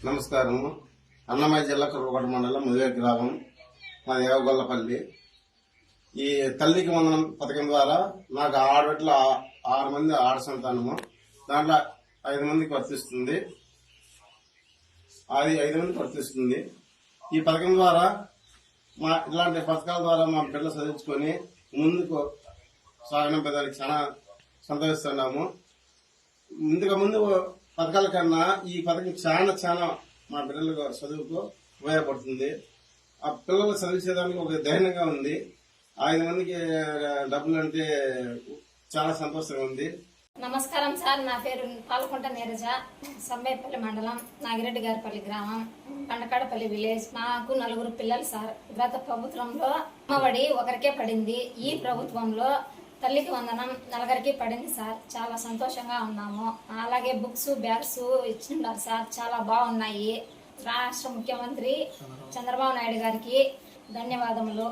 నమస్కారం. అన్నమయ్య జిల్లా కుర్రకోట మండలం ముదివే గ్రామం మా దేవగొల్లపల్లి. ఈ తల్లికి వందనం పథకం ద్వారా నాకు ఆడబిడ్డలు 6 మంది ఆడ సంతానము. దాంట్లో 5 మందికి వర్తిస్తుంది. అది 5 మందికి వర్తిస్తుంది. ఈ పథకం ద్వారా ఇలాంటి పథకాల ద్వారా మా బిడ్డలు చదివించుకొని ముందుకు సాగనంపేదానికి చాలా సంతోషిస్తున్నాము. ముందు పథకాల కన్నా ఈ పథకం చాలా మా పిల్లల చదువుకు ఉపయోగపడుతుంది. ఆ పిల్లలు చదివించేదానికి ఒక ధైర్యంగా ఉంది. 5 మందికి డబ్బులు అంటే చాలా సంతోషంగా ఉంది. నమస్కారం సార్, నా పేరు పాల్కొంట నీరజ, సమ్మేపల్లి మండలం, నాగిరెడ్డి గారిపల్లి గ్రామం, పండకాడపల్లి విలేజ్. నాకు 4 పిల్లలు సార్. గత ప్రభుత్వంలో అమ్మఒడి ఒకరికే పడింది. ఈ ప్రభుత్వంలో తల్లికి వందనం 4కి పడింది సార్. చాలా సంతోషంగా ఉన్నాము. అలాగే బుక్స్, బ్యాగ్స్ ఇచ్చిన్నారు సార్, చాలా బాగున్నాయి. రాష్ట్ర ముఖ్యమంత్రి చంద్రబాబు నాయుడు గారికి ధన్యవాదములు.